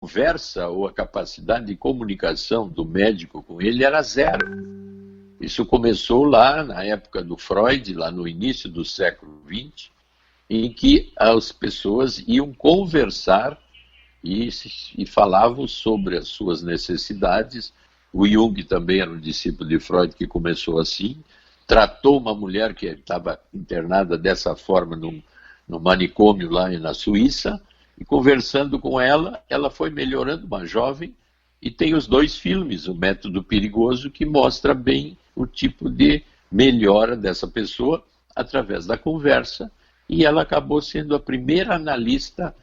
conversa ou a capacidade de comunicação do médico com ele era zero. Isso começou lá na época do Freud, lá no início do século XX, em que as pessoas iam conversar e falavam sobre as suas necessidades. O Jung também era um discípulo de Freud que começou assim, tratou uma mulher que estava internada dessa forma no manicômio lá na Suíça, e conversando com ela, ela foi melhorando, uma jovem, e tem os 2 filmes, O Método Perigoso, que mostra bem o tipo de melhora dessa pessoa através da conversa, e ela acabou sendo a primeira analista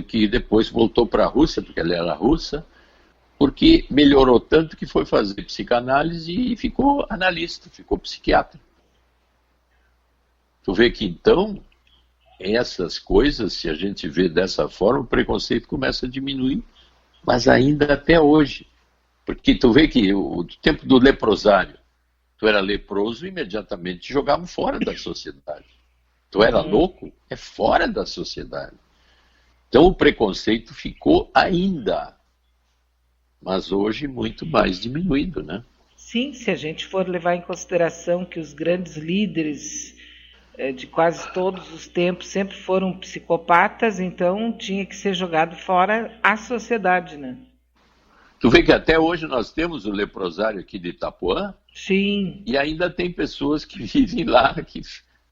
que depois voltou para a Rússia, porque ela era russa, porque melhorou tanto que foi fazer psicanálise e ficou analista, ficou psiquiatra. Tu vê que então, essas coisas, se a gente vê dessa forma, o preconceito começa a diminuir, mas ainda até hoje. Porque tu vê que o tempo do leprosário, tu era leproso, imediatamente te jogavam fora da sociedade. Tu era louco, é fora da sociedade. Então o preconceito ficou ainda, mas hoje muito mais diminuído, né? Sim, se a gente for levar em consideração que os grandes líderes de quase todos os tempos sempre foram psicopatas, então tinha que ser jogado fora a sociedade, né? Tu vê que até hoje nós temos o leprosário aqui de Itapuã. Sim. E ainda tem pessoas que vivem lá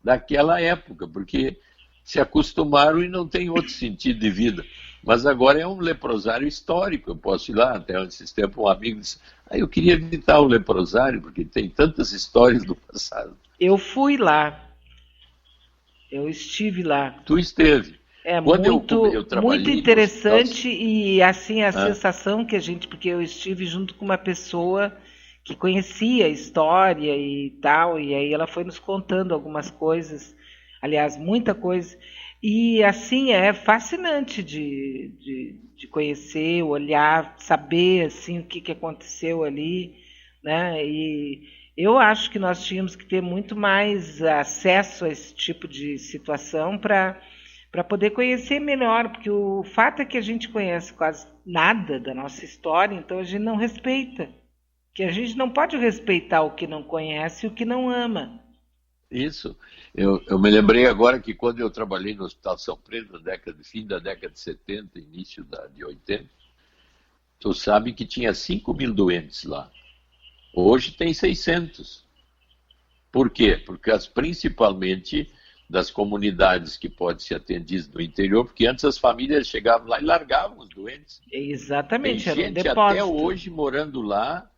daquela época, porque se acostumaram e não tem outro sentido de vida. Mas agora é um leprosário histórico. Eu posso ir lá, até esses tempos um amigo disse, eu queria visitar o leprosário, porque tem tantas histórias do passado. Eu fui lá. Eu estive lá. Tu esteve. É Quando muito interessante e assim a sensação que a gente, porque eu estive junto com uma pessoa que conhecia a história e tal, e aí ela foi nos contando algumas coisas, aliás, muita coisa, e assim é fascinante de conhecer, olhar, saber assim o que aconteceu ali, né? E eu acho que nós tínhamos que ter muito mais acesso a esse tipo de situação para poder conhecer melhor, porque o fato é que a gente conhece quase nada da nossa história, então a gente não respeita. Que a gente não pode respeitar o que não conhece e o que não ama. Isso. Eu me lembrei agora que quando eu trabalhei no Hospital São Pedro, fim da década de 70, início de 80, tu sabe que tinha 5.000 doentes lá. Hoje tem 600. Por quê? Porque principalmente das comunidades que podem ser atendidas no interior, porque antes as famílias chegavam lá e largavam os doentes. Exatamente, tem era um gente depósito. Até hoje morando lá,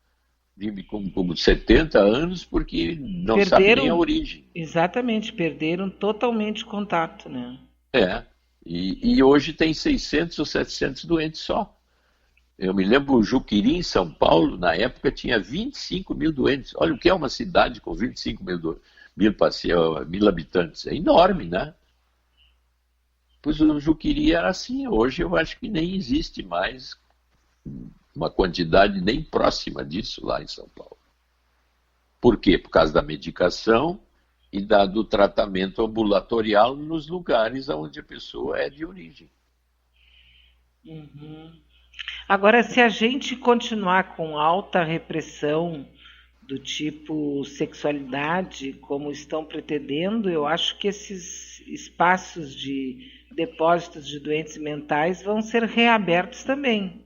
com 70 anos, porque não sabe nem a origem. Exatamente, perderam totalmente o contato, né? E hoje tem 600 ou 700 doentes só. Eu me lembro, o Juqueri, em São Paulo, na época, tinha 25.000 doentes. Olha o que é uma cidade com 25.000 habitantes. É enorme, né? Pois o Juqueri era assim. Hoje eu acho que nem existe mais uma quantidade nem próxima disso lá em São Paulo. Por quê? Por causa da medicação e do tratamento ambulatorial nos lugares onde a pessoa é de origem. Agora, se a gente continuar com alta repressão do tipo sexualidade, como estão pretendendo, eu acho que esses espaços de depósitos de doentes mentais vão ser reabertos também.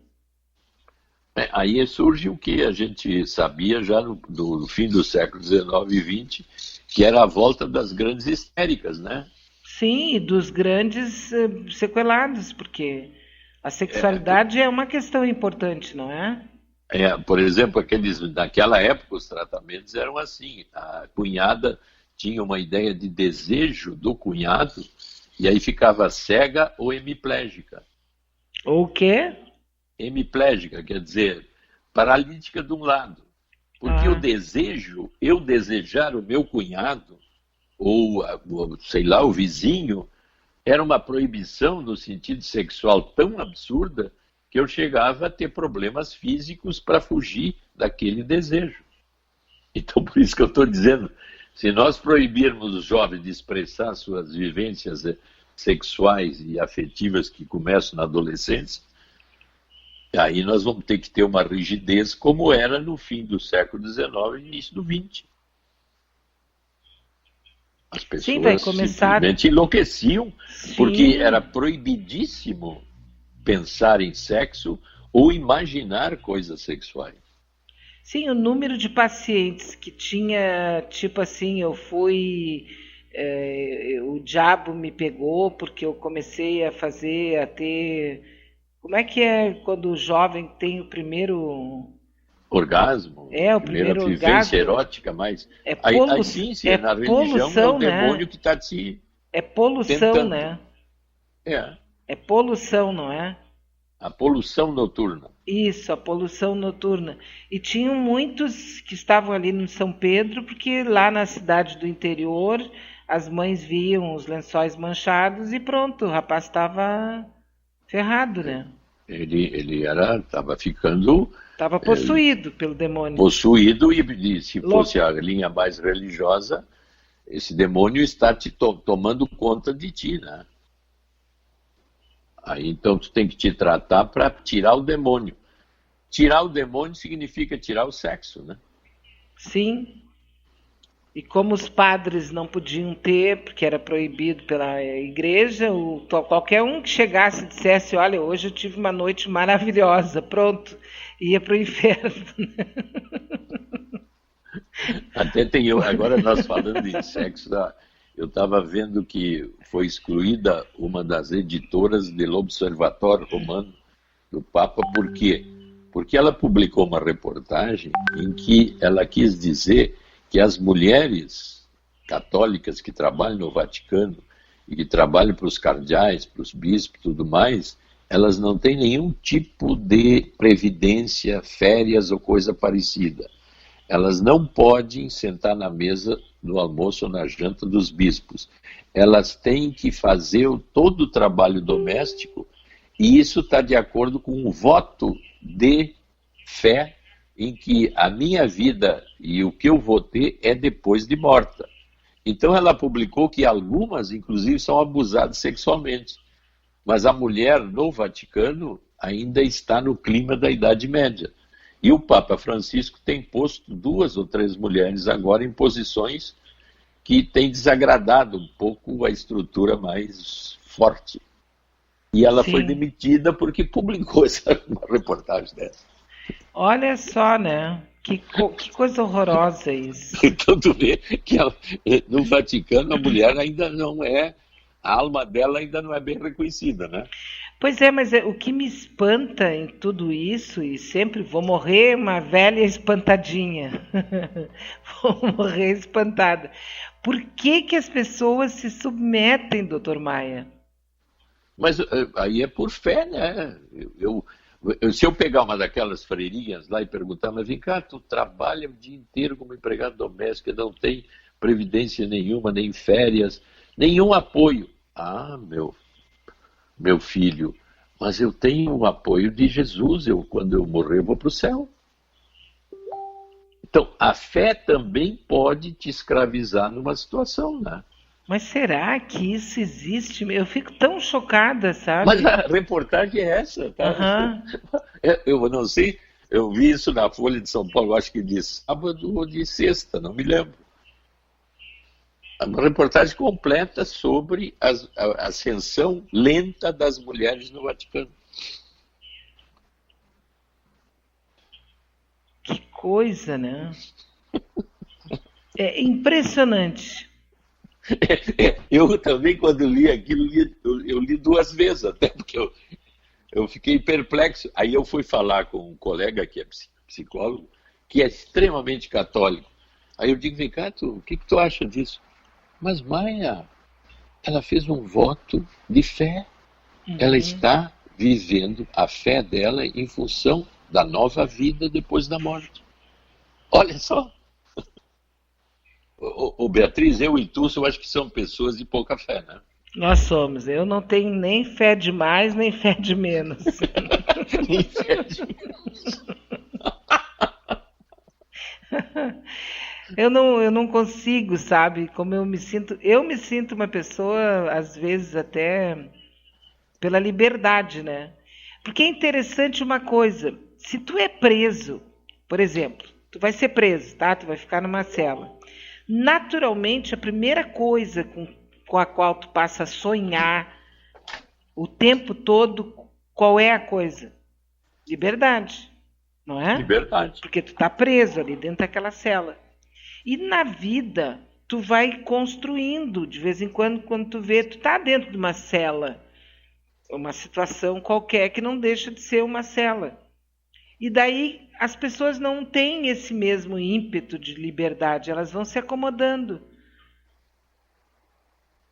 Aí surge o que a gente sabia já no fim do século XIX e XX, que era a volta das grandes histéricas, né? Sim, e dos grandes sequelados, porque a sexualidade é uma questão importante, não é? Por exemplo, naquela época os tratamentos eram assim, a cunhada tinha uma ideia de desejo do cunhado e aí ficava cega ou hemiplégica. Ou o quê? Hemiplégica, quer dizer, paralítica de um lado. Porque o desejo, eu desejar o meu cunhado, ou sei lá, o vizinho, era uma proibição no sentido sexual tão absurda que eu chegava a ter problemas físicos para fugir daquele desejo. Então, por isso que eu estou dizendo, se nós proibirmos os jovens de expressar suas vivências sexuais e afetivas que começam na adolescência, Aí nós vamos ter que ter uma rigidez como era no fim do século XIX e início do XX. As Sim, vai pessoas começar. simplesmente enlouqueciam, Sim. porque era proibidíssimo pensar em sexo ou imaginar coisas sexuais. Sim, o número de pacientes que tinha, tipo assim, eu fui. O diabo me pegou porque eu comecei a ter. Como é que é quando o jovem tem o primeiro. Orgasmo, É, o primeira primeiro vivência orgasmo. erótica, mas É, aí sim, se é é na religião, é o poluição, demônio né? que está te É poluição, tentando. né? É, É poluição, não é? a poluição noturna. Isso, a poluição noturna. E tinham muitos que estavam ali no São Pedro, porque lá na cidade do interior as mães viam os lençóis manchados e pronto, o rapaz estava ferrado, né? Ele estava ficando Estava possuído pelo demônio. possuído e se fosse Louco. a linha mais religiosa, esse demônio está te tomando conta de ti, né? Aí então tu tem que te tratar para tirar o demônio. Tirar o demônio significa tirar o sexo, né? Sim. E como os padres não podiam ter, porque era proibido pela igreja, qualquer um que chegasse e dissesse, olha, hoje eu tive uma noite maravilhosa, pronto, ia para o inferno. Até tem agora nós falando de sexo, eu estava vendo que foi excluída uma das editoras do Observatório Romano do Papa, por quê? Porque ela publicou uma reportagem em que ela quis dizer que as mulheres católicas que trabalham no Vaticano e que trabalham para os cardeais, para os bispos e tudo mais, elas não têm nenhum tipo de previdência, férias ou coisa parecida. Elas não podem sentar na mesa do almoço ou na janta dos bispos. Elas têm que fazer todo o trabalho doméstico e isso está de acordo com um voto de fé em que a minha vida e o que eu vou ter é depois de morta. Então ela publicou que algumas, inclusive, são abusadas sexualmente. Mas a mulher no Vaticano ainda está no clima da Idade Média. E o Papa Francisco tem posto 2 ou 3 mulheres agora em posições que têm desagradado um pouco a estrutura mais forte. E ela foi Sim. demitida porque publicou uma reportagem dessa. Olha só, né? Que coisa horrorosa isso. Então tu vê que no Vaticano a mulher ainda não é, a alma dela ainda não é bem reconhecida, né? Pois é, mas o que me espanta em tudo isso, e sempre vou morrer uma velha espantadinha, vou morrer espantada. Por que que as pessoas se submetem, doutor Maia? Mas aí é por fé, né? Se eu pegar uma daquelas freirinhas lá e perguntar, mas vem cá, tu trabalha o dia inteiro como empregado doméstico, não tem previdência nenhuma, nem férias, nenhum apoio. Ah, meu filho, mas eu tenho o apoio de Jesus, quando eu morrer eu vou para o céu. Então, a fé também pode te escravizar numa situação, né? Mas será que isso existe? Eu fico tão chocada, sabe? Mas a reportagem é essa, tá? Uhum. Eu não sei, eu vi isso na Folha de São Paulo, acho que de sábado ou de sexta, não me lembro. Uma reportagem completa sobre a ascensão lenta das mulheres no Vaticano. Que coisa, né? É impressionante. Eu também, quando li aquilo, eu li 2 vezes, até porque eu fiquei perplexo. Aí eu fui falar com um colega que é psicólogo, que é extremamente católico. Aí eu digo, vem cá, o que tu acha disso? Mas Maia, ela fez um voto de fé. Ela está vivendo a fé dela em função da nova vida depois da morte. Olha só. Ô Beatriz, eu e tu, eu acho que são pessoas de pouca fé, né? Nós somos. Eu não tenho nem fé de mais, nem fé de menos. Nem fé de menos. Eu não consigo, sabe? Como eu me sinto uma pessoa, às vezes até pela liberdade, né? Porque é interessante uma coisa, se tu é preso, por exemplo, tu vai ser preso, tá? Tu vai ficar numa cela. Naturalmente, a primeira coisa com a qual tu passa a sonhar o tempo todo, qual é a coisa? Liberdade, não é? Liberdade. Porque tu tá preso ali dentro daquela cela. E na vida, tu vai construindo, de vez em quando tu vê, tu tá dentro de uma cela, uma situação qualquer que não deixa de ser uma cela. E daí as pessoas não têm esse mesmo ímpeto de liberdade, elas vão se acomodando.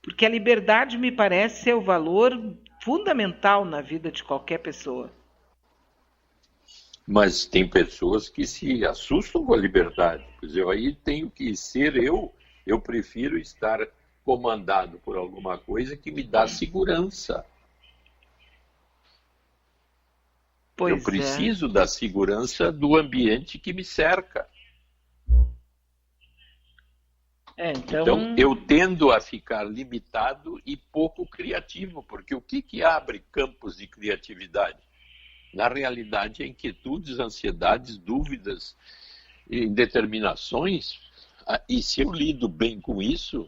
Porque a liberdade me parece ser o valor fundamental na vida de qualquer pessoa. Mas tem pessoas que se assustam com a liberdade. Quer dizer, aí tenho que ser eu prefiro estar comandado por alguma coisa que me dá segurança. Pois eu preciso da segurança do ambiente que me cerca. Então, eu tendo a ficar limitado e pouco criativo, porque o que abre campos de criatividade? Na realidade, é inquietudes, ansiedades, dúvidas, indeterminações. E se eu lido bem com isso,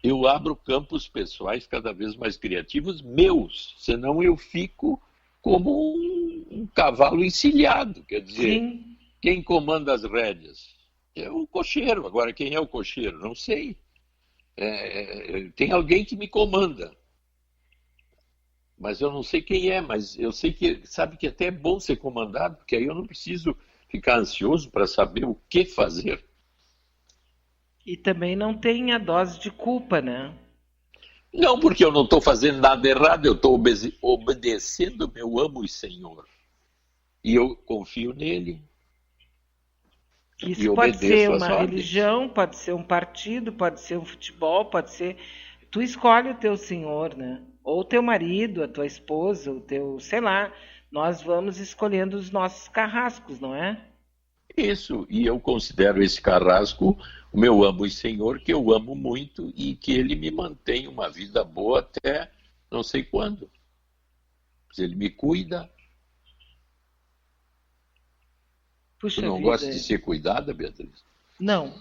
eu abro campos pessoais cada vez mais criativos meus, senão eu fico como um cavalo encilhado. Quer dizer, sim, quem comanda as rédeas? É o cocheiro. Agora, quem é o cocheiro? Não sei. Tem alguém que me comanda. Mas eu não sei quem é, mas eu sei que, sabe que até é bom ser comandado, porque aí eu não preciso ficar ansioso para saber o que fazer. E também não tem a dose de culpa, né? Não, porque eu não estou fazendo nada errado, eu estou obedecendo meu amo e Senhor. E eu confio nele. Isso pode ser uma religião, pode ser um partido, pode ser um futebol, pode ser... Tu escolhe o teu senhor, né? Ou o teu marido, a tua esposa, o teu, sei lá. Nós vamos escolhendo os nossos carrascos, não é? Isso, e eu considero esse carrasco o meu amo e Senhor, que eu amo muito e que ele me mantém uma vida boa até não sei quando. Ele me cuida. Puxa Tu não vida. gosta de ser cuidada, Beatriz? Não.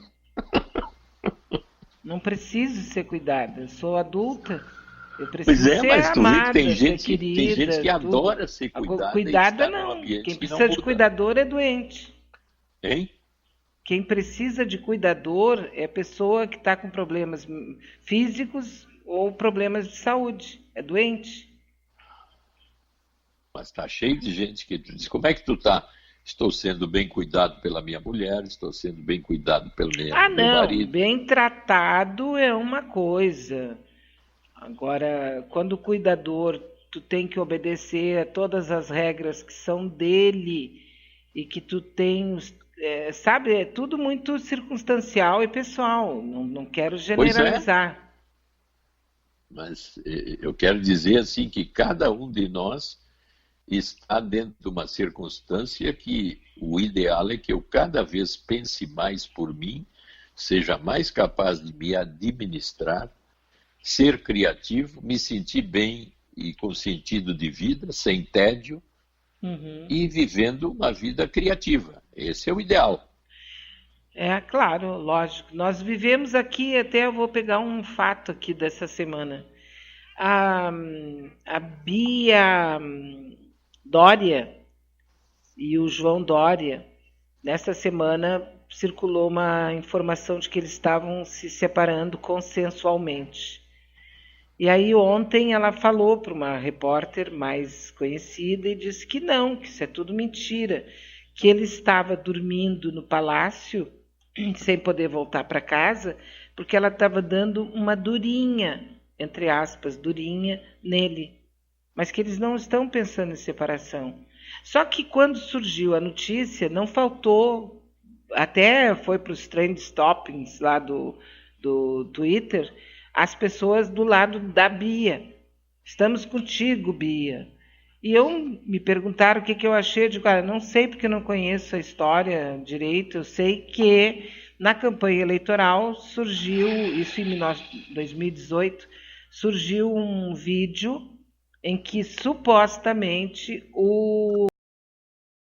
Não preciso ser cuidada. Eu sou adulta. Eu preciso ser mas tu amada, vê que tem gente que adora ser cuidada. Cuidada não. Quem precisa de cuidador é doente. Hein? Quem precisa de cuidador é pessoa que está com problemas físicos ou problemas de saúde. É doente. Mas está cheio de gente que tu diz, como é que tu está? Estou sendo bem cuidado pela minha mulher, estou sendo bem cuidado pelo meu marido. Bem tratado é uma coisa. Agora, quando o cuidador, tu tem que obedecer a todas as regras que são dele e que tu tem, sabe, é tudo muito circunstancial e pessoal. Não quero generalizar. Mas eu quero dizer assim que cada um de nós está dentro de uma circunstância que o ideal é que eu cada vez pense mais por mim, seja mais capaz de me administrar, ser criativo, me sentir bem e com sentido de vida, sem tédio, e vivendo uma vida criativa. Esse é o ideal. É, claro, lógico. Nós vivemos aqui, até eu vou pegar um fato aqui dessa semana. A Bia Dória e o João Dória, nessa semana circulou uma informação de que eles estavam se separando consensualmente. E aí ontem ela falou para uma repórter mais conhecida e disse que não, que isso é tudo mentira, que ele estava dormindo no palácio sem poder voltar para casa, porque ela estava dando uma durinha, entre aspas, durinha nele. Mas que eles não estão pensando em separação. Só que quando surgiu a notícia, não faltou, até foi para os trend toppings lá do Twitter, as pessoas do lado da Bia. Estamos contigo, Bia. E me perguntaram o que eu achei. Eu digo, não sei porque eu não conheço a história direito. Eu sei que na campanha eleitoral surgiu, isso em 2018, surgiu um vídeo em que supostamente o